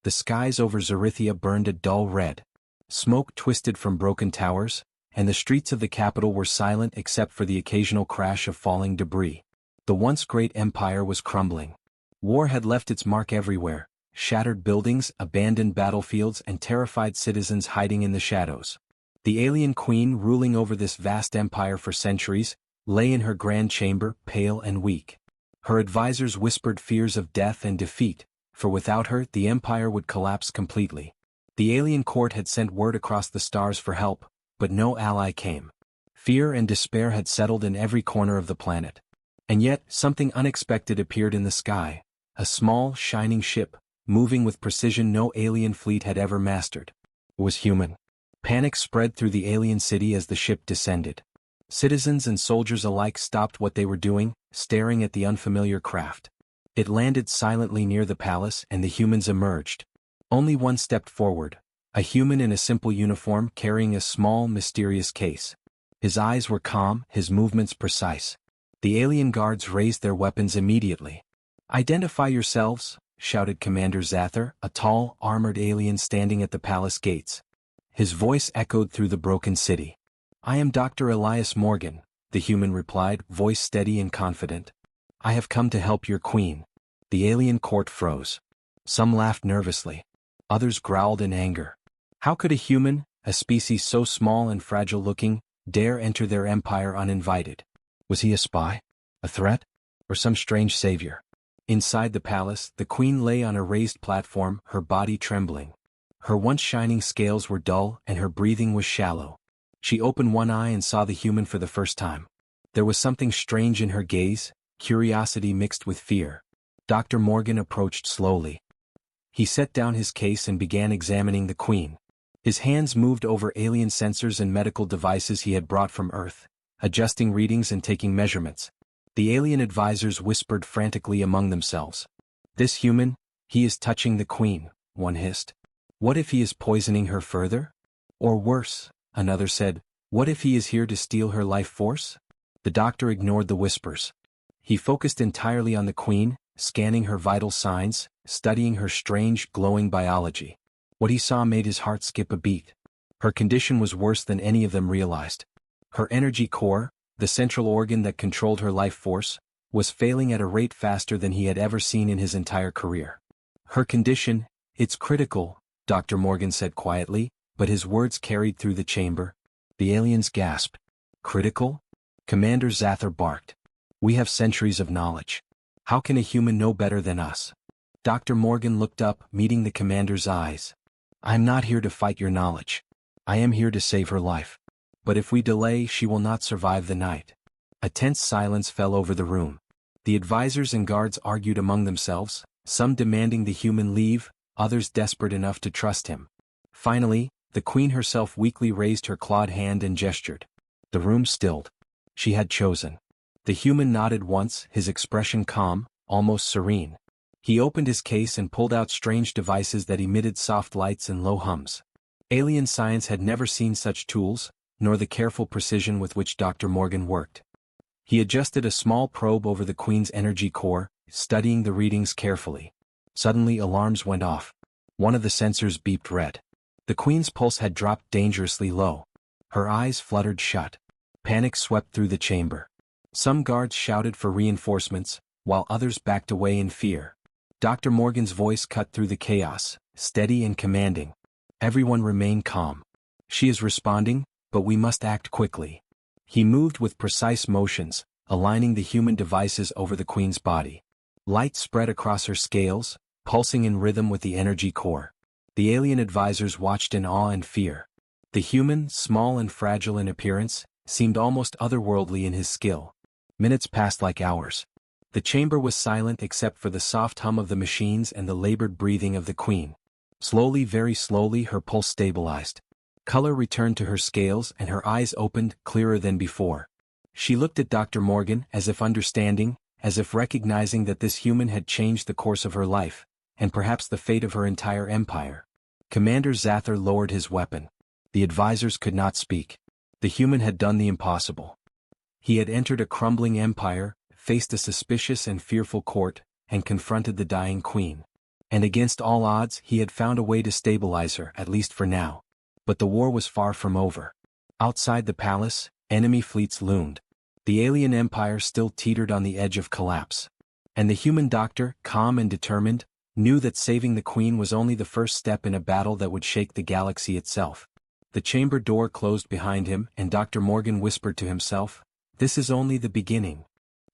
The skies over Zarithia burned a dull red. Smoke twisted from broken towers, and the streets of the capital were silent except for the occasional crash of falling debris. The once great empire was crumbling. War had left its mark everywhere: shattered buildings, abandoned battlefields, and terrified citizens hiding in the shadows. The alien queen, ruling over this vast empire for centuries, lay in her grand chamber, pale and weak. Her advisors whispered fears of death and defeat, for without her the empire would collapse completely. The alien court had sent word across the stars for help, but no ally came. Fear and despair had settled in every corner of the planet. And yet, something unexpected appeared in the sky: a small, shining ship, moving with precision no alien fleet had ever mastered. It was human. Panic spread through the alien city as the ship descended. Citizens and soldiers alike stopped what they were doing, staring at the unfamiliar craft. It landed silently near the palace, and the humans emerged. Only one stepped forward, a human in a simple uniform carrying a small, mysterious case. His eyes were calm, his movements precise. The alien guards raised their weapons immediately. "Identify yourselves," shouted Commander Zather, a tall, armored alien standing at the palace gates. His voice echoed through the broken city. "I am Dr. Elias Morgan," the human replied, voice steady and confident. "I have come to help your queen." The alien court froze. Some laughed nervously. Others growled in anger. How could a human, a species so small and fragile-looking, dare enter their empire uninvited? Was he a spy? A threat? Or some strange savior? Inside the palace, the queen lay on a raised platform, her body trembling. Her once shining scales were dull, and her breathing was shallow. She opened one eye and saw the human for the first time. There was something strange in her gaze, curiosity mixed with fear. Dr. Morgan approached slowly. He set down his case and began examining the queen. His hands moved over alien sensors and medical devices he had brought from Earth, adjusting readings and taking measurements. The alien advisors whispered frantically among themselves. "This human, he is touching the queen," one hissed. "What if he is poisoning her further? Or worse," another said, "what if he is here to steal her life force?" The doctor ignored the whispers. He focused entirely on the queen, scanning her vital signs, studying her strange, glowing biology. What he saw made his heart skip a beat. Her condition was worse than any of them realized. Her energy core, the central organ that controlled her life force, was failing at a rate faster than he had ever seen in his entire career. "Her condition, it's critical," Dr. Morgan said quietly, but his words carried through the chamber. The aliens gasped. "Critical?" Commander Zather barked. "We have centuries of knowledge. How can a human know better than us?" Dr. Morgan looked up, meeting the commander's eyes. "I am not here to fight your knowledge. I am here to save her life. But if we delay, she will not survive the night." A tense silence fell over the room. The advisors and guards argued among themselves, some demanding the human leave, others desperate enough to trust him. Finally, the queen herself weakly raised her clawed hand and gestured. The room stilled. She had chosen. The human nodded once, his expression calm, almost serene. He opened his case and pulled out strange devices that emitted soft lights and low hums. Alien science had never seen such tools, nor the careful precision with which Dr. Morgan worked. He adjusted a small probe over the queen's energy core, studying the readings carefully. Suddenly alarms went off. One of the sensors beeped red. The queen's pulse had dropped dangerously low. Her eyes fluttered shut. Panic swept through the chamber. Some guards shouted for reinforcements, while others backed away in fear. Dr. Morgan's voice cut through the chaos, steady and commanding. "Everyone remain calm. She is responding, but we must act quickly." He moved with precise motions, aligning the human devices over the queen's body. Light spread across her scales, pulsing in rhythm with the energy core. The alien advisors watched in awe and fear. The human, small and fragile in appearance, seemed almost otherworldly in his skill. Minutes passed like hours. The chamber was silent except for the soft hum of the machines and the labored breathing of the queen. Slowly, very slowly, her pulse stabilized. Color returned to her scales and her eyes opened, clearer than before. She looked at Dr. Morgan as if understanding, as if recognizing that this human had changed the course of her life, and perhaps the fate of her entire empire. Commander Zather lowered his weapon. The advisors could not speak. The human had done the impossible. He had entered a crumbling empire, faced a suspicious and fearful court, and confronted the dying queen. And against all odds he had found a way to stabilize her, at least for now. But the war was far from over. Outside the palace, enemy fleets loomed. The alien empire still teetered on the edge of collapse. And the human doctor, calm and determined, knew that saving the queen was only the first step in a battle that would shake the galaxy itself. The chamber door closed behind him, and Dr. Morgan whispered to himself, "This is only the beginning."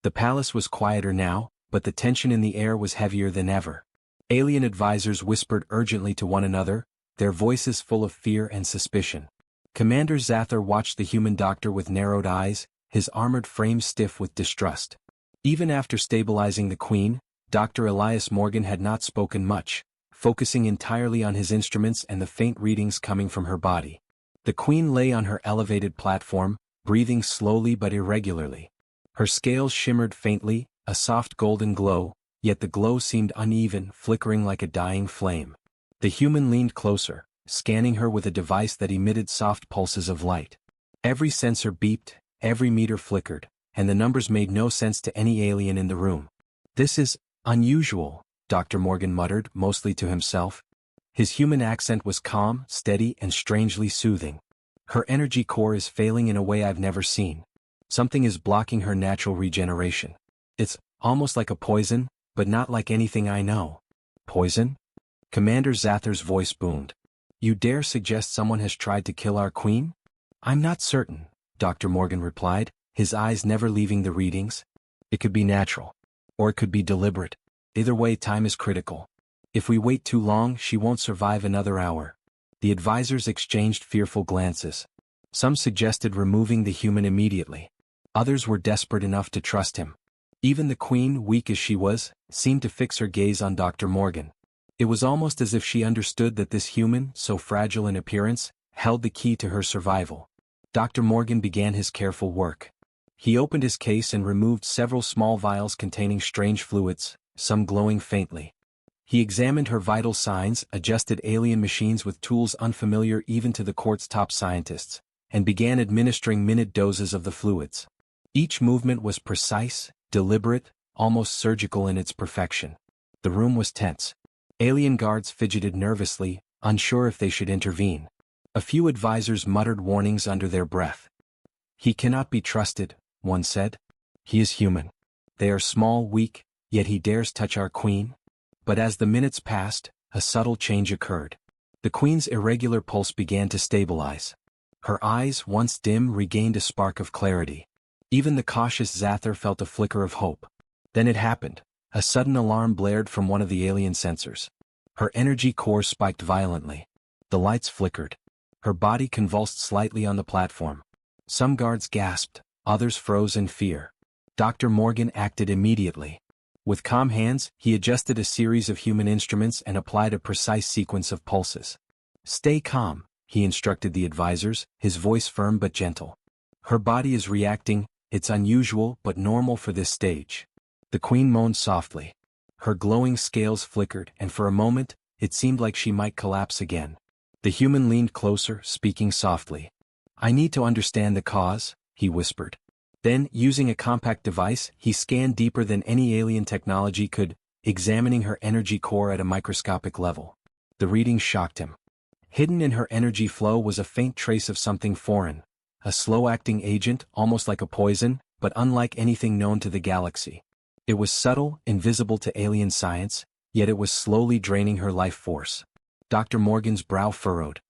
The palace was quieter now, but the tension in the air was heavier than ever. Alien advisors whispered urgently to one another, their voices full of fear and suspicion. Commander Zathar watched the human doctor with narrowed eyes, his armored frame stiff with distrust. Even after stabilizing the queen, Dr. Elias Morgan had not spoken much, focusing entirely on his instruments and the faint readings coming from her body. The queen lay on her elevated platform, breathing slowly but irregularly. Her scales shimmered faintly, a soft golden glow, yet the glow seemed uneven, flickering like a dying flame. The human leaned closer, scanning her with a device that emitted soft pulses of light. Every sensor beeped, every meter flickered, and the numbers made no sense to any alien in the room. "This is unusual," Dr. Morgan muttered, mostly to himself. His human accent was calm, steady, and strangely soothing. "Her energy core is failing in a way I've never seen. Something is blocking her natural regeneration. It's almost like a poison, but not like anything I know." "Poison?" Commander Zathar's voice boomed. "You dare suggest someone has tried to kill our queen?" "I'm not certain," Dr. Morgan replied, his eyes never leaving the readings. "It could be natural. Or it could be deliberate. Either way, time is critical. If we wait too long, she won't survive another hour." The advisors exchanged fearful glances. Some suggested removing the human immediately. Others were desperate enough to trust him. Even the queen, weak as she was, seemed to fix her gaze on Dr. Morgan. It was almost as if she understood that this human, so fragile in appearance, held the key to her survival. Dr. Morgan began his careful work. He opened his case and removed several small vials containing strange fluids, some glowing faintly. He examined her vital signs, adjusted alien machines with tools unfamiliar even to the court's top scientists, and began administering minute doses of the fluids. Each movement was precise, deliberate, almost surgical in its perfection. The room was tense. Alien guards fidgeted nervously, unsure if they should intervene. A few advisors muttered warnings under their breath. "He cannot be trusted," one said. "He is human. They are small, weak, yet he dares touch our queen." But as the minutes passed, a subtle change occurred. The queen's irregular pulse began to stabilize. Her eyes, once dim, regained a spark of clarity. Even the cautious Zathar felt a flicker of hope. Then it happened. A sudden alarm blared from one of the alien sensors. Her energy core spiked violently. The lights flickered. Her body convulsed slightly on the platform. Some guards gasped, others froze in fear. Dr. Morgan acted immediately. With calm hands, he adjusted a series of human instruments and applied a precise sequence of pulses. "Stay calm," he instructed the advisors, his voice firm but gentle. "Her body is reacting, it's unusual but normal for this stage." The queen moaned softly. Her glowing scales flickered, and for a moment, it seemed like she might collapse again. The human leaned closer, speaking softly. "I need to understand the cause," he whispered. Then, using a compact device, he scanned deeper than any alien technology could, examining her energy core at a microscopic level. The readings shocked him. Hidden in her energy flow was a faint trace of something foreign, a slow-acting agent, almost like a poison, but unlike anything known to the galaxy. It was subtle, invisible to alien science, yet it was slowly draining her life force. Dr. Morgan's brow furrowed.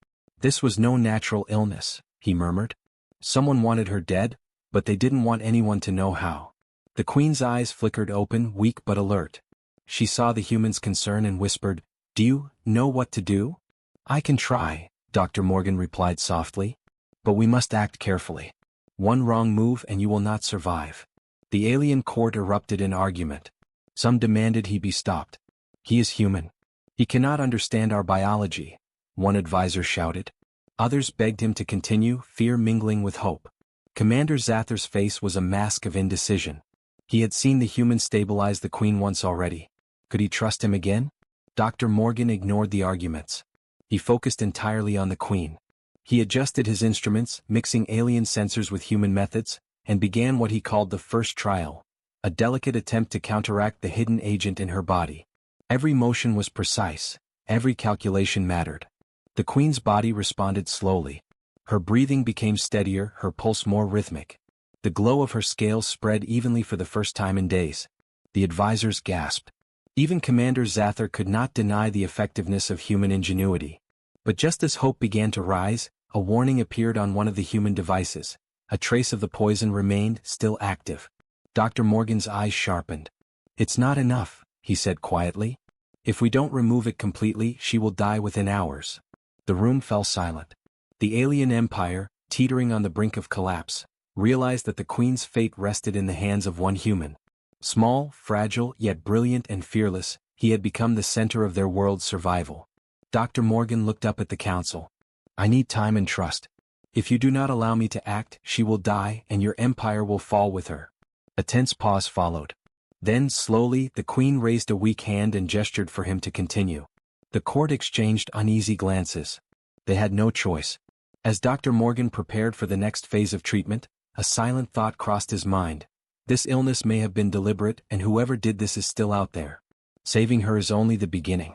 "This was no natural illness," he murmured. "Someone wanted her dead, but they didn't want anyone to know how." The queen's eyes flickered open, weak but alert. She saw the human's concern and whispered, "Do you know what to do?" "I can try," Dr. Morgan replied softly. "But we must act carefully. One wrong move and you will not survive." The alien court erupted in argument. Some demanded he be stopped. "He is human. He cannot understand our biology," one advisor shouted. Others begged him to continue, fear mingling with hope. Commander Zathar's face was a mask of indecision. He had seen the human stabilize the queen once already. Could he trust him again? Dr. Morgan ignored the arguments. He focused entirely on the queen. He adjusted his instruments, mixing alien sensors with human methods, and began what he called the first trial, a delicate attempt to counteract the hidden agent in her body. Every motion was precise, every calculation mattered. The Queen's body responded slowly. Her breathing became steadier, her pulse more rhythmic. The glow of her scales spread evenly for the first time in days. The advisors gasped. Even Commander Zather could not deny the effectiveness of human ingenuity. But just as hope began to rise, a warning appeared on one of the human devices. A trace of the poison remained, still active. Dr. Morgan's eyes sharpened. "It's not enough," he said quietly. "If we don't remove it completely, she will die within hours." The room fell silent. The alien empire, teetering on the brink of collapse, realized that the Queen's fate rested in the hands of one human. Small, fragile, yet brilliant and fearless, he had become the center of their world's survival. Dr. Morgan looked up at the council. "I need time and trust. If you do not allow me to act, she will die and your empire will fall with her." A tense pause followed. Then, slowly, the Queen raised a weak hand and gestured for him to continue. The court exchanged uneasy glances. They had no choice. As Dr. Morgan prepared for the next phase of treatment, a silent thought crossed his mind. This illness may have been deliberate, and whoever did this is still out there. Saving her is only the beginning.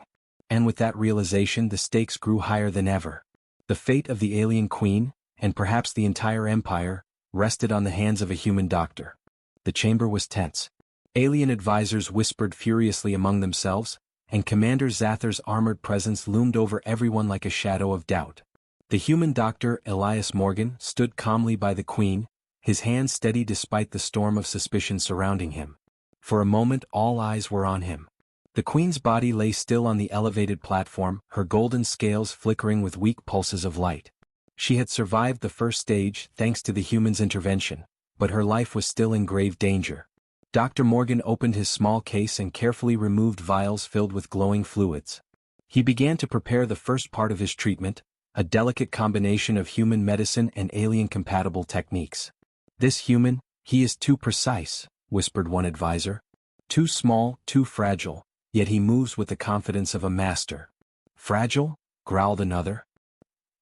And with that realization, the stakes grew higher than ever. The fate of the alien queen, and perhaps the entire empire, rested on the hands of a human doctor. The chamber was tense. Alien advisors whispered furiously among themselves, and Commander Zather's armored presence loomed over everyone like a shadow of doubt. The human doctor, Elias Morgan, stood calmly by the Queen, his hands steady despite the storm of suspicion surrounding him. For a moment all eyes were on him. The Queen's body lay still on the elevated platform, her golden scales flickering with weak pulses of light. She had survived the first stage thanks to the human's intervention, but her life was still in grave danger. Dr. Morgan opened his small case and carefully removed vials filled with glowing fluids. He began to prepare the first part of his treatment, a delicate combination of human medicine and alien-compatible techniques. "This human, he is too precise," whispered one advisor. "Too small, too fragile, yet he moves with the confidence of a master." "Fragile?" growled another.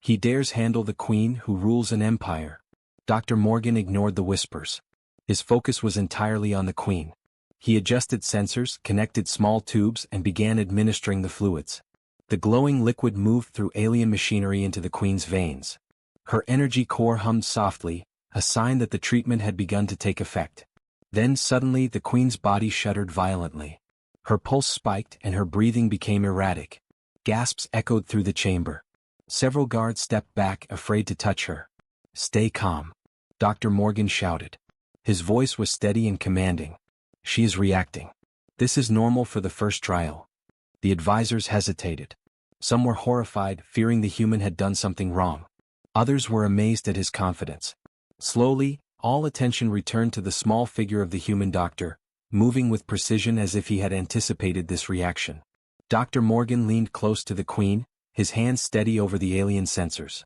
"He dares handle the Queen who rules an empire." Dr. Morgan ignored the whispers. His focus was entirely on the Queen. He adjusted sensors, connected small tubes, and began administering the fluids. The glowing liquid moved through alien machinery into the Queen's veins. Her energy core hummed softly, a sign that the treatment had begun to take effect. Then suddenly the Queen's body shuddered violently. Her pulse spiked and her breathing became erratic. Gasps echoed through the chamber. Several guards stepped back, afraid to touch her. "Stay calm," Dr. Morgan shouted. His voice was steady and commanding. "She is reacting. This is normal for the first trial." The advisors hesitated. Some were horrified, fearing the human had done something wrong. Others were amazed at his confidence. Slowly, all attention returned to the small figure of the human doctor, moving with precision as if he had anticipated this reaction. Dr. Morgan leaned close to the Queen, his hands steady over the alien sensors.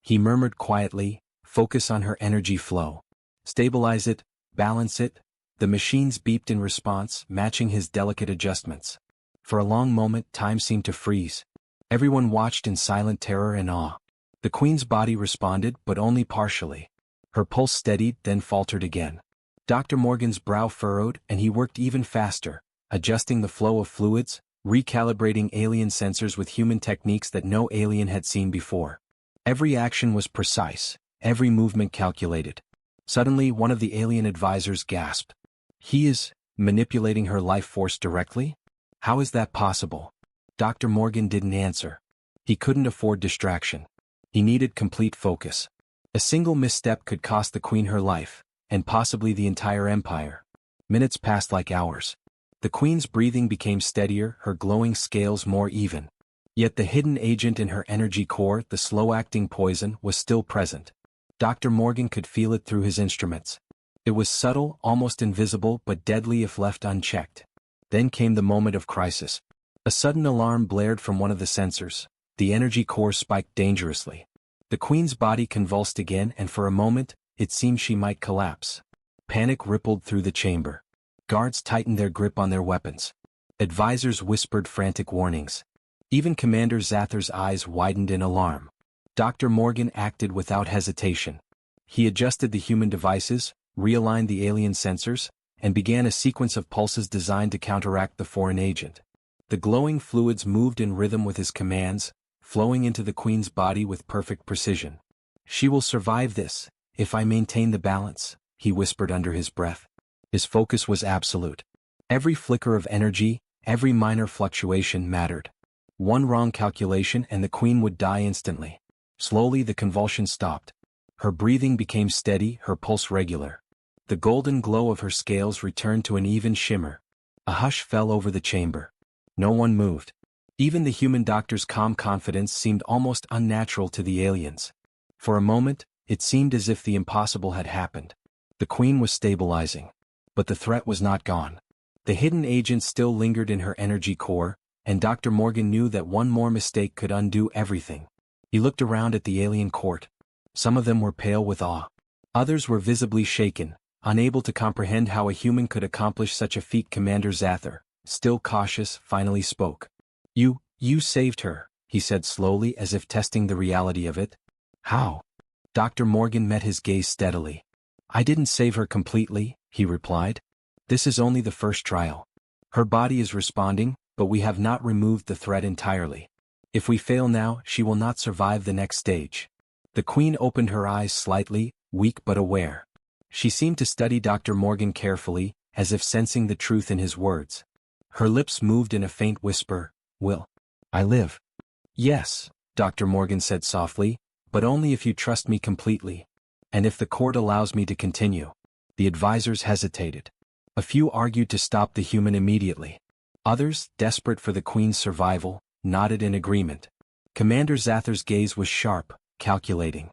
He murmured quietly, "Focus on her energy flow. Stabilize it, balance it." The machines beeped in response, matching his delicate adjustments. For a long moment, time seemed to freeze. Everyone watched in silent terror and awe. The Queen's body responded, but only partially. Her pulse steadied, then faltered again. Dr. Morgan's brow furrowed, and he worked even faster, adjusting the flow of fluids, recalibrating alien sensors with human techniques that no alien had seen before. Every action was precise, every movement calculated. Suddenly, one of the alien advisors gasped. "He is manipulating her life force directly? How is that possible?" Dr. Morgan didn't answer. He couldn't afford distraction. He needed complete focus. A single misstep could cost the Queen her life, and possibly the entire empire. Minutes passed like hours. The Queen's breathing became steadier, her glowing scales more even. Yet the hidden agent in her energy core, the slow-acting poison, was still present. Dr. Morgan could feel it through his instruments. It was subtle, almost invisible, but deadly if left unchecked. Then came the moment of crisis. A sudden alarm blared from one of the sensors. The energy core spiked dangerously. The Queen's body convulsed again, and for a moment, it seemed she might collapse. Panic rippled through the chamber. Guards tightened their grip on their weapons. Advisors whispered frantic warnings. Even Commander Zather's eyes widened in alarm. Dr. Morgan acted without hesitation. He adjusted the human devices, realigned the alien sensors, and began a sequence of pulses designed to counteract the foreign agent. The glowing fluids moved in rhythm with his commands, flowing into the queen's body with perfect precision. "She will survive this, if I maintain the balance," he whispered under his breath. His focus was absolute. Every flicker of energy, every minor fluctuation mattered. One wrong calculation and the queen would die instantly. Slowly the convulsion stopped. Her breathing became steady, her pulse regular. The golden glow of her scales returned to an even shimmer. A hush fell over the chamber. No one moved. Even the human doctor's calm confidence seemed almost unnatural to the aliens. For a moment, it seemed as if the impossible had happened. The queen was stabilizing. But the threat was not gone. The hidden agent still lingered in her energy core, and Dr. Morgan knew that one more mistake could undo everything. He looked around at the alien court. Some of them were pale with awe. Others were visibly shaken, unable to comprehend how a human could accomplish such a feat. Commander Zather, still cautious, finally spoke. You saved her," he said slowly as if testing the reality of it. "How?" Dr. Morgan met his gaze steadily. "I didn't save her completely," he replied. "This is only the first trial. Her body is responding, but we have not removed the threat entirely. If we fail now, she will not survive the next stage." The queen opened her eyes slightly, weak but aware. She seemed to study Dr. Morgan carefully, as if sensing the truth in his words. Her lips moved in a faint whisper, "Will I live?" "Yes," Dr. Morgan said softly, "but only if you trust me completely. And if the court allows me to continue." The advisors hesitated. A few argued to stop the human immediately. Others, desperate for the queen's survival, nodded in agreement. Commander Zather's gaze was sharp, calculating.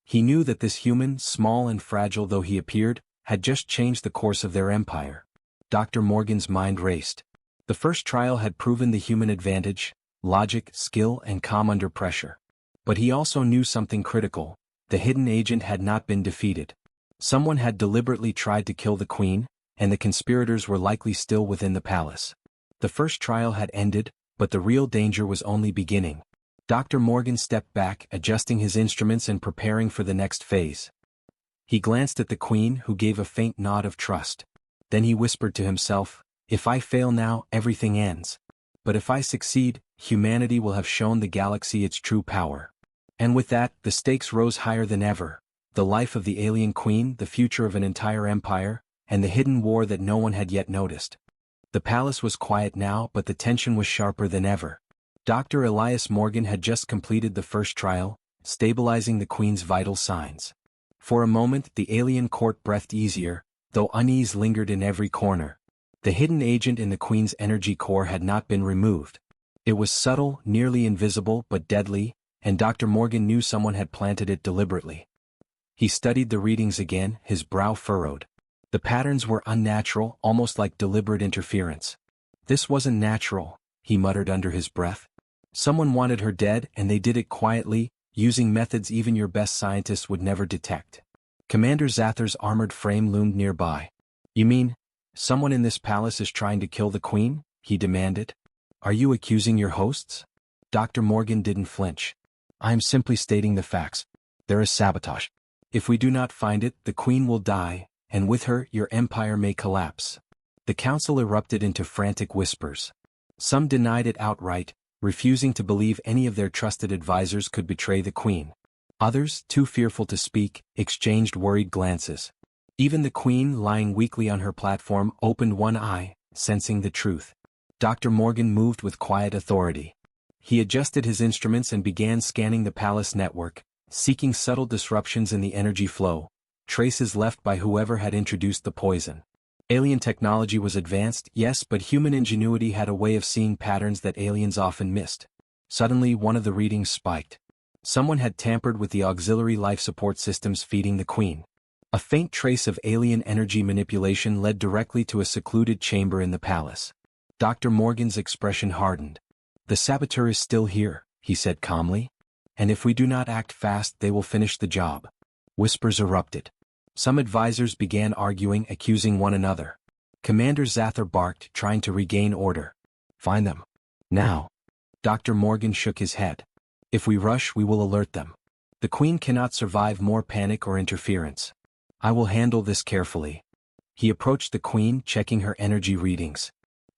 He knew that this human, small and fragile though he appeared, had just changed the course of their empire. Dr. Morgan's mind raced. The first trial had proven the human advantage, logic, skill and calm under pressure. But he also knew something critical. The hidden agent had not been defeated. Someone had deliberately tried to kill the queen, and the conspirators were likely still within the palace. The first trial had ended, but the real danger was only beginning. Dr. Morgan stepped back, adjusting his instruments and preparing for the next phase. He glanced at the queen, who gave a faint nod of trust. Then he whispered to himself, "If I fail now, everything ends. But if I succeed, humanity will have shown the galaxy its true power." And with that, the stakes rose higher than ever. The life of the alien queen, the future of an entire empire, and the hidden war that no one had yet noticed. The palace was quiet now, but the tension was sharper than ever. Dr. Elias Morgan had just completed the first trial, stabilizing the queen's vital signs. For a moment, the alien court breathed easier, though unease lingered in every corner. The hidden agent in the queen's energy core had not been removed. It was subtle, nearly invisible, but deadly, and Dr. Morgan knew someone had planted it deliberately. He studied the readings again, his brow furrowed. The patterns were unnatural, almost like deliberate interference. "This wasn't natural," he muttered under his breath. "Someone wanted her dead, and they did it quietly, using methods even your best scientists would never detect." Commander Zather's armored frame loomed nearby. "You mean, someone in this palace is trying to kill the queen?" he demanded. "Are you accusing your hosts?" Dr. Morgan didn't flinch. "I am simply stating the facts. There is sabotage. If we do not find it, the queen will die, and with her, your empire may collapse." The council erupted into frantic whispers. Some denied it outright, refusing to believe any of their trusted advisors could betray the queen. Others, too fearful to speak, exchanged worried glances. Even the queen, lying weakly on her platform, opened one eye, sensing the truth. Dr. Morgan moved with quiet authority. He adjusted his instruments and began scanning the palace network, seeking subtle disruptions in the energy flow, traces left by whoever had introduced the poison. Alien technology was advanced, yes, but human ingenuity had a way of seeing patterns that aliens often missed. Suddenly, one of the readings spiked. Someone had tampered with the auxiliary life support systems feeding the queen. A faint trace of alien energy manipulation led directly to a secluded chamber in the palace. Dr. Morgan's expression hardened. "The saboteur is still here," he said calmly. "And if we do not act fast, they will finish the job." Whispers erupted. Some advisors began arguing, accusing one another. Commander Zather barked, trying to regain order. "Find them. Now." Dr. Morgan shook his head. "If we rush, we will alert them. The queen cannot survive more panic or interference. I will handle this carefully." He approached the queen, checking her energy readings.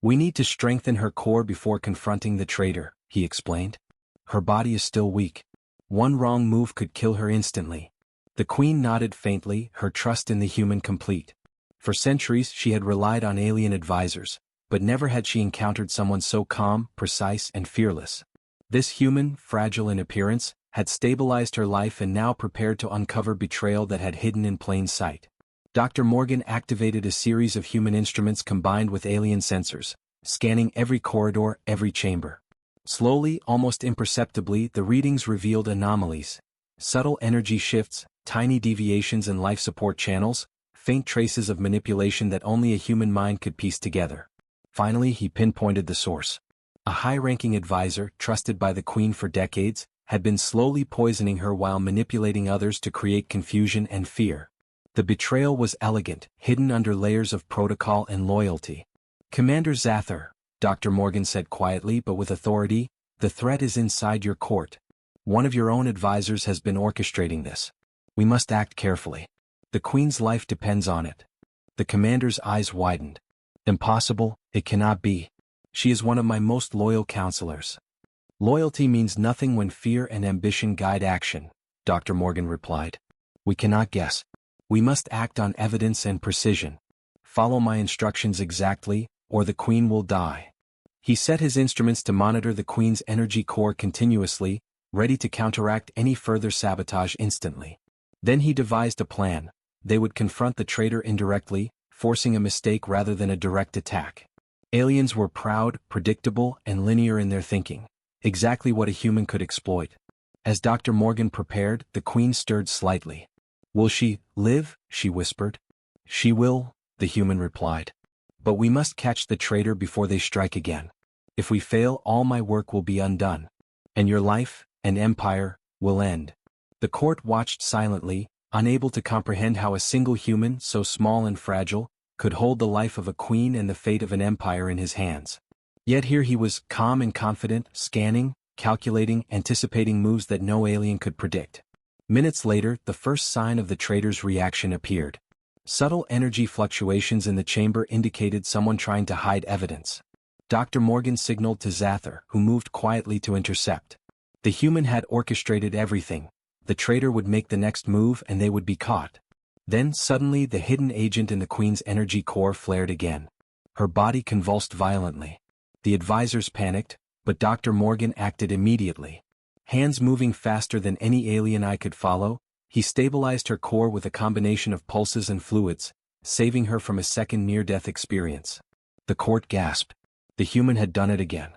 We need to strengthen her core before confronting the traitor, he explained. Her body is still weak. One wrong move could kill her instantly. The queen nodded faintly, her trust in the human complete. For centuries she had relied on alien advisors, but never had she encountered someone so calm, precise, and fearless. This human, fragile in appearance, had stabilized her life and now prepared to uncover betrayal that had hidden in plain sight. Dr. Morgan activated a series of human instruments combined with alien sensors, scanning every corridor, every chamber. Slowly, almost imperceptibly, the readings revealed anomalies. Subtle energy shifts, tiny deviations in life support channels, faint traces of manipulation that only a human mind could piece together. Finally, he pinpointed the source. A high-ranking advisor, trusted by the queen for decades, had been slowly poisoning her while manipulating others to create confusion and fear. The betrayal was elegant, hidden under layers of protocol and loyalty. Commander Zather, Dr. Morgan said quietly but with authority, the threat is inside your court. One of your own advisors has been orchestrating this. We must act carefully. The queen's life depends on it. The commander's eyes widened. Impossible, it cannot be. She is one of my most loyal counselors. Loyalty means nothing when fear and ambition guide action, Dr. Morgan replied. We cannot guess. We must act on evidence and precision. Follow my instructions exactly, or the queen will die. He set his instruments to monitor the queen's energy core continuously, ready to counteract any further sabotage instantly. Then he devised a plan. They would confront the traitor indirectly, forcing a mistake rather than a direct attack. Aliens were proud, predictable, and linear in their thinking. Exactly what a human could exploit. As Dr. Morgan prepared, the queen stirred slightly. Will she live? She whispered. She will, the human replied. But we must catch the traitor before they strike again. If we fail, all my work will be undone. And your life, and empire, will end. The court watched silently, unable to comprehend how a single human, so small and fragile, could hold the life of a queen and the fate of an empire in his hands. Yet here he was, calm and confident, scanning, calculating, anticipating moves that no alien could predict. Minutes later, the first sign of the traitor's reaction appeared. Subtle energy fluctuations in the chamber indicated someone trying to hide evidence. Dr. Morgan signaled to Zather, who moved quietly to intercept. The human had orchestrated everything. The traitor would make the next move and they would be caught. Then suddenly the hidden agent in the queen's energy core flared again. Her body convulsed violently. The advisors panicked, but Dr. Morgan acted immediately. Hands moving faster than any alien eye could follow, he stabilized her core with a combination of pulses and fluids, saving her from a second near-death experience. The court gasped. The human had done it again.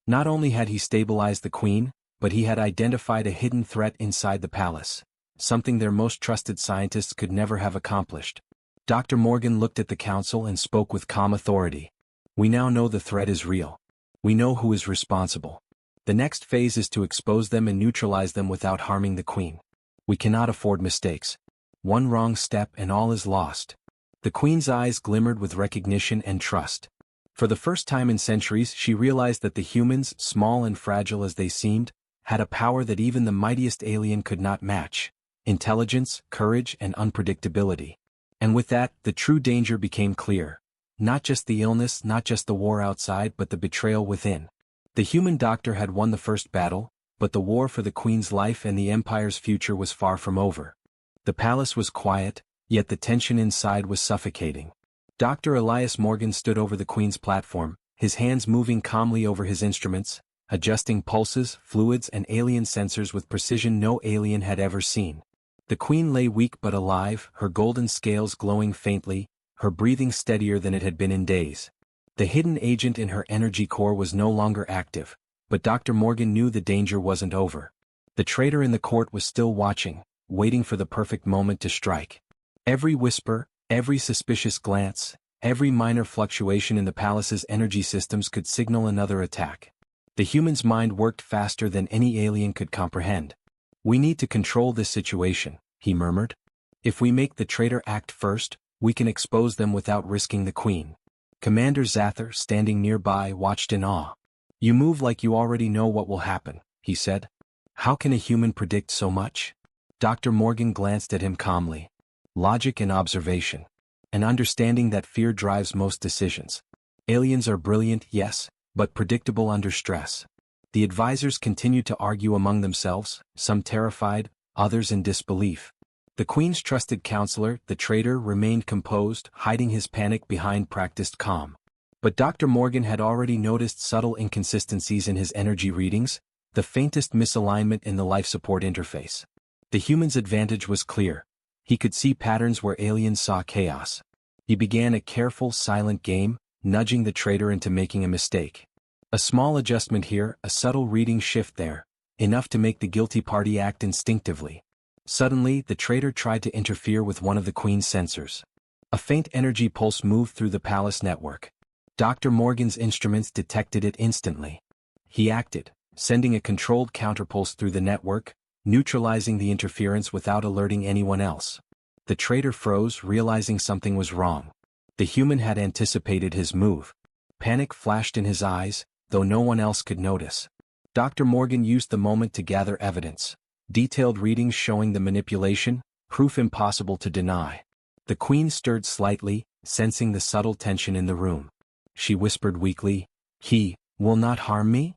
Not only had he stabilized the queen, but he had identified a hidden threat inside the palace, something their most trusted scientists could never have accomplished. Dr. Morgan looked at the council and spoke with calm authority. We now know the threat is real. We know who is responsible. The next phase is to expose them and neutralize them without harming the queen. We cannot afford mistakes. One wrong step and all is lost. The queen's eyes glimmered with recognition and trust. For the first time in centuries she realized that the humans, small and fragile as they seemed, had a power that even the mightiest alien could not match: intelligence, courage, and unpredictability. And with that, the true danger became clear. Not just the illness, not just the war outside, but the betrayal within. The human doctor had won the first battle, but the war for the queen's life and the empire's future was far from over. The palace was quiet, yet the tension inside was suffocating. Dr. Elias Morgan stood over the queen's platform, his hands moving calmly over his instruments, adjusting pulses, fluids, and alien sensors with precision no alien had ever seen. The queen lay weak but alive, her golden scales glowing faintly, her breathing steadier than it had been in days. The hidden agent in her energy core was no longer active, but Dr. Morgan knew the danger wasn't over. The traitor in the court was still watching, waiting for the perfect moment to strike. Every whisper, every suspicious glance, every minor fluctuation in the palace's energy systems could signal another attack. The human's mind worked faster than any alien could comprehend. We need to control this situation, he murmured. If we make the traitor act first, we can expose them without risking the queen. Commander Zather, standing nearby, watched in awe. You move like you already know what will happen, he said. How can a human predict so much? Dr. Morgan glanced at him calmly. Logic and observation. An understanding that fear drives most decisions. Aliens are brilliant, yes, but predictable under stress. The advisors continued to argue among themselves, some terrified, others in disbelief. The Queen's trusted counselor, the traitor, remained composed, hiding his panic behind practiced calm. But Dr. Morgan had already noticed subtle inconsistencies in his energy readings, the faintest misalignment in the life support interface. The human's advantage was clear. He could see patterns where aliens saw chaos. He began a careful, silent game, nudging the traitor into making a mistake. A small adjustment here, a subtle reading shift there, enough to make the guilty party act instinctively. Suddenly, the traitor tried to interfere with one of the Queen's sensors. A faint energy pulse moved through the palace network. Dr. Morgan's instruments detected it instantly. He acted, sending a controlled counterpulse through the network, neutralizing the interference without alerting anyone else. The traitor froze, realizing something was wrong. The human had anticipated his move. Panic flashed in his eyes, though no one else could notice. Dr. Morgan used the moment to gather evidence. Detailed readings showing the manipulation, proof impossible to deny. The Queen stirred slightly, sensing the subtle tension in the room. She whispered weakly, "He will not harm me?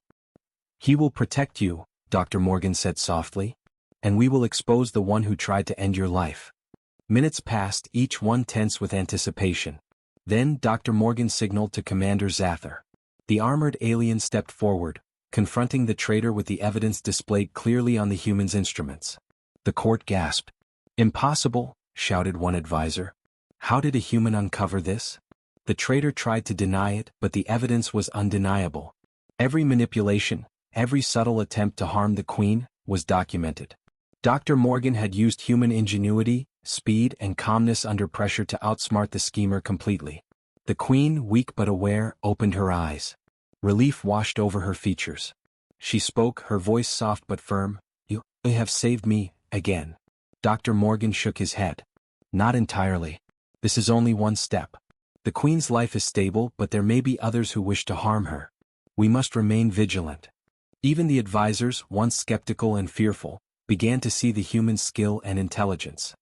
He will protect you," Dr. Morgan said softly. "And we will expose the one who tried to end your life." Minutes passed, each one tense with anticipation. Then Dr. Morgan signaled to Commander Zather. The armored alien stepped forward, confronting the traitor with the evidence displayed clearly on the human's instruments. The court gasped. "Impossible," shouted one advisor. "How did a human uncover this?" The traitor tried to deny it, but the evidence was undeniable. Every manipulation, every subtle attempt to harm the Queen, was documented. Dr. Morgan had used human ingenuity, speed, and calmness under pressure to outsmart the schemer completely. The Queen, weak but aware, opened her eyes. Relief washed over her features. She spoke, her voice soft but firm. You have saved me, again." Dr. Morgan shook his head. "Not entirely. This is only one step. The Queen's life is stable, but there may be others who wish to harm her. We must remain vigilant." Even the advisors, once skeptical and fearful, began to see the human's skill and intelligence.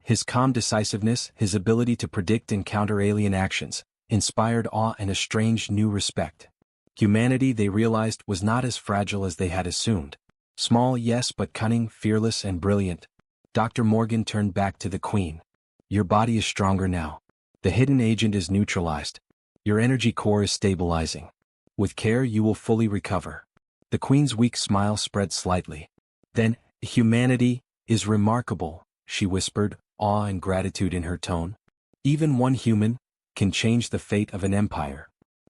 His calm decisiveness, his ability to predict and counter alien actions, inspired awe and a strange new respect. Humanity, they realized, was not as fragile as they had assumed. Small, yes, but cunning, fearless, and brilliant. Dr. Morgan turned back to the Queen. "Your body is stronger now. The hidden agent is neutralized. Your energy core is stabilizing. With care you will fully recover." The Queen's weak smile spread slightly. "Then, humanity is remarkable," she whispered, awe and gratitude in her tone. "Even one human can change the fate of an empire."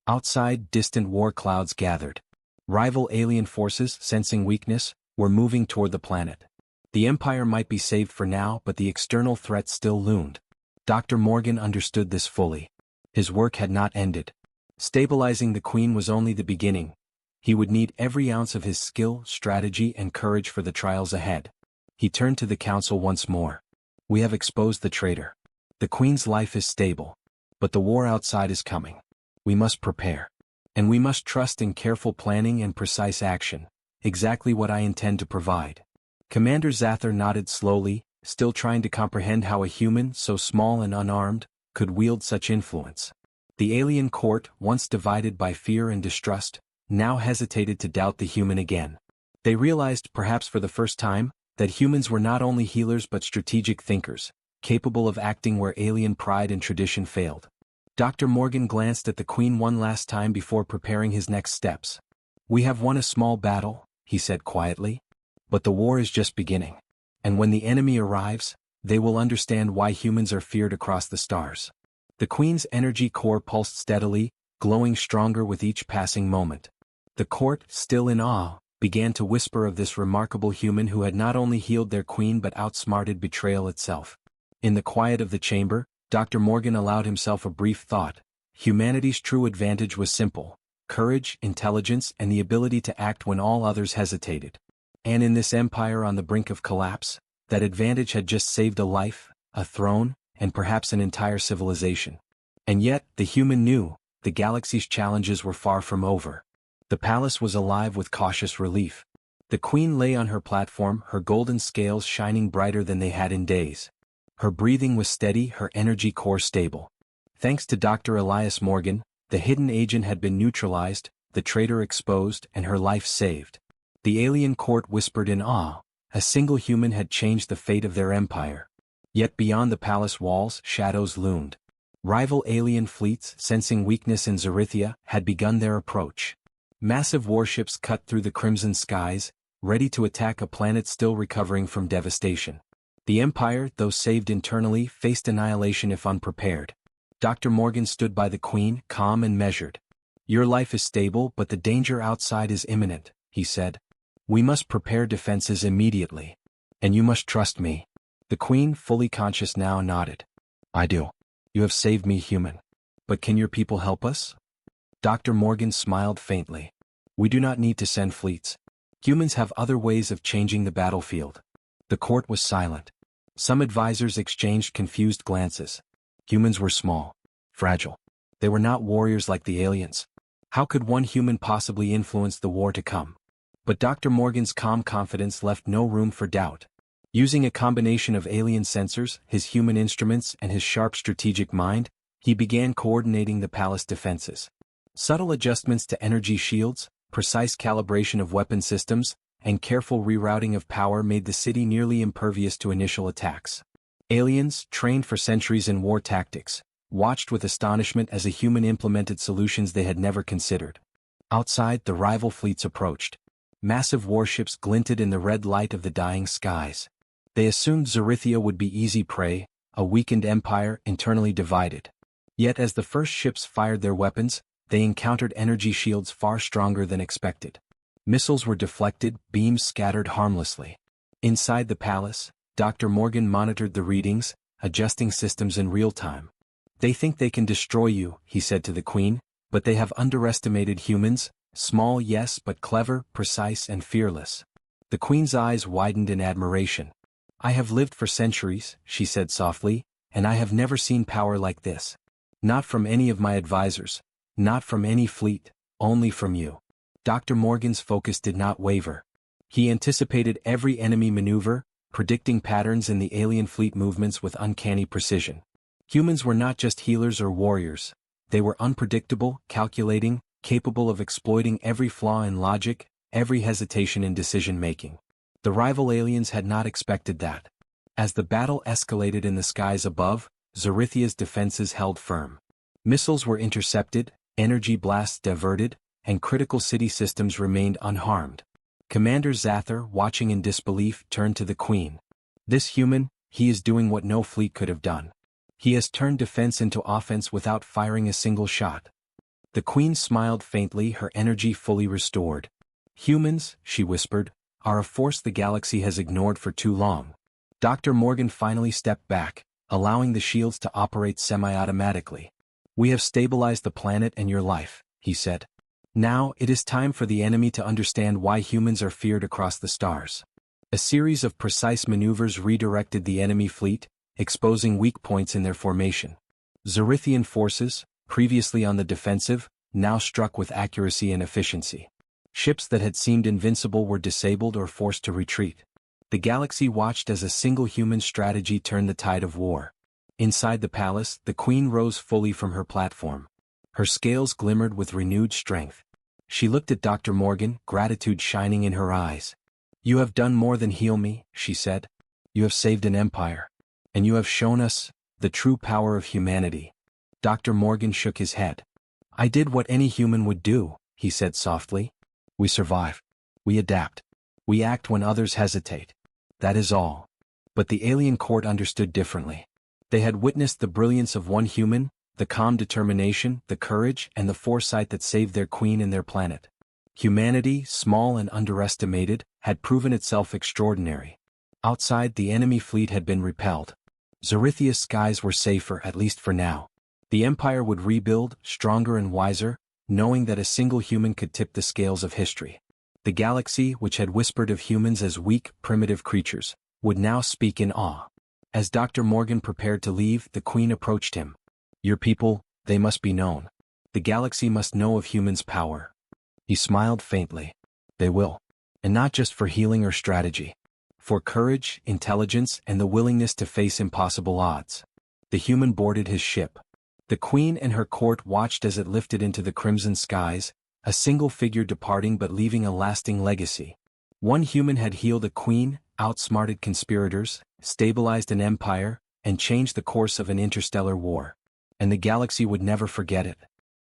Outside, distant war clouds gathered. Rival alien forces, sensing weakness, were moving toward the planet. The Empire might be saved for now, but the external threat still loomed. Dr. Morgan understood this fully. His work had not ended. Stabilizing the Queen was only the beginning. He would need every ounce of his skill, strategy, and courage for the trials ahead. He turned to the Council once more. "We have exposed the traitor. The Queen's life is stable. But the war outside is coming. We must prepare. And we must trust in careful planning and precise action, exactly what I intend to provide." Commander Zather nodded slowly, still trying to comprehend how a human, so small and unarmed, could wield such influence. The alien court, once divided by fear and distrust, now hesitated to doubt the human again. They realized, perhaps for the first time, that humans were not only healers but strategic thinkers, capable of acting where alien pride and tradition failed. Dr. Morgan glanced at the Queen one last time before preparing his next steps. "We have won a small battle," he said quietly. "But the war is just beginning. And when the enemy arrives, they will understand why humans are feared across the stars." The Queen's energy core pulsed steadily, glowing stronger with each passing moment. The court, still in awe, began to whisper of this remarkable human who had not only healed their Queen but outsmarted betrayal itself. In the quiet of the chamber, Dr. Morgan allowed himself a brief thought. Humanity's true advantage was simple: courage, intelligence, and the ability to act when all others hesitated. And in this empire on the brink of collapse, that advantage had just saved a life, a throne, and perhaps an entire civilization. And yet, the human knew, the galaxy's challenges were far from over. The palace was alive with cautious relief. The Queen lay on her platform, her golden scales shining brighter than they had in days. Her breathing was steady, her energy core stable. Thanks to Dr. Elias Morgan, The hidden agent had been neutralized, the traitor exposed, and her life saved. The alien court whispered in awe. A single human had changed the fate of their empire. Yet beyond the palace walls, shadows loomed. Rival alien fleets, sensing weakness in Zarithia, had begun their approach. Massive warships cut through the crimson skies, ready to attack a planet still recovering from devastation. The Empire, though saved internally, faced annihilation if unprepared. Dr. Morgan stood by the Queen, calm and measured. "Your life is stable, but the danger outside is imminent," he said. "We must prepare defenses immediately. And you must trust me." The Queen, fully conscious now, nodded. "I do. You have saved me, human. But can your people help us?" Dr. Morgan smiled faintly. "We do not need to send fleets. Humans have other ways of changing the battlefield." The court was silent. Some advisors exchanged confused glances. Humans were small, fragile. They were not warriors like the aliens. How could one human possibly influence the war to come? But Dr. Morgan's calm confidence left no room for doubt. Using a combination of alien sensors, his human instruments, and his sharp strategic mind, he began coordinating the palace defenses. Subtle adjustments to energy shields, precise calibration of weapon systems, and careful rerouting of power made the city nearly impervious to initial attacks. Aliens, trained for centuries in war tactics, watched with astonishment as a human implemented solutions they had never considered. Outside, the rival fleets approached. Massive warships glinted in the red light of the dying skies. They assumed Zarithia would be easy prey, a weakened empire internally divided. Yet as the first ships fired their weapons, they encountered energy shields far stronger than expected. Missiles were deflected, beams scattered harmlessly. Inside the palace, Dr. Morgan monitored the readings, adjusting systems in real time. "They think they can destroy you," he said to the Queen, "but they have underestimated humans, small yes but clever, precise and fearless." The Queen's eyes widened in admiration. "I have lived for centuries," she said softly, "and I have never seen power like this. Not from any of my advisors, not from any fleet, only from you." Dr. Morgan's focus did not waver. He anticipated every enemy maneuver, predicting patterns in the alien fleet movements with uncanny precision. Humans were not just healers or warriors. They were unpredictable, calculating, capable of exploiting every flaw in logic, every hesitation in decision-making. The rival aliens had not expected that. As the battle escalated in the skies above, Zarithia's defenses held firm. Missiles were intercepted, energy blasts diverted, and critical city systems remained unharmed. Commander Zather, watching in disbelief, turned to the Queen. "This human, he is doing what no fleet could have done. He has turned defense into offense without firing a single shot." The Queen smiled faintly, her energy fully restored. "Humans," she whispered, "are a force the galaxy has ignored for too long." Dr. Morgan finally stepped back, allowing the shields to operate semi-automatically. "We have stabilized the planet and your life," he said. "Now, it is time for the enemy to understand why humans are feared across the stars." A series of precise maneuvers redirected the enemy fleet, exposing weak points in their formation. Zarithian forces, previously on the defensive, now struck with accuracy and efficiency. Ships that had seemed invincible were disabled or forced to retreat. The galaxy watched as a single human strategy turned the tide of war. Inside the palace, the Queen rose fully from her platform. Her scales glimmered with renewed strength. She looked at Dr. Morgan, gratitude shining in her eyes. "You have done more than heal me," she said. "You have saved an empire. And you have shown us the true power of humanity." Dr. Morgan shook his head. "I did what any human would do," he said softly. "We survive. We adapt. We act when others hesitate. That is all." But the alien court understood differently. They had witnessed the brilliance of one human, the calm determination, the courage, and the foresight that saved their queen and their planet. Humanity, small and underestimated, had proven itself extraordinary. Outside, the enemy fleet had been repelled. Zarithia's skies were safer, at least for now. The Empire would rebuild, stronger and wiser, knowing that a single human could tip the scales of history. The galaxy, which had whispered of humans as weak, primitive creatures, would now speak in awe. As Dr. Morgan prepared to leave, the Queen approached him. "Your people, they must be known. The galaxy must know of humans' power." He smiled faintly. "They will. And not just for healing or strategy. For courage, intelligence, and the willingness to face impossible odds." The human boarded his ship. The queen and her court watched as it lifted into the crimson skies, a single figure departing but leaving a lasting legacy. One human had healed a queen, outsmarted conspirators, stabilized an empire, and changed the course of an interstellar war. And the galaxy would never forget it.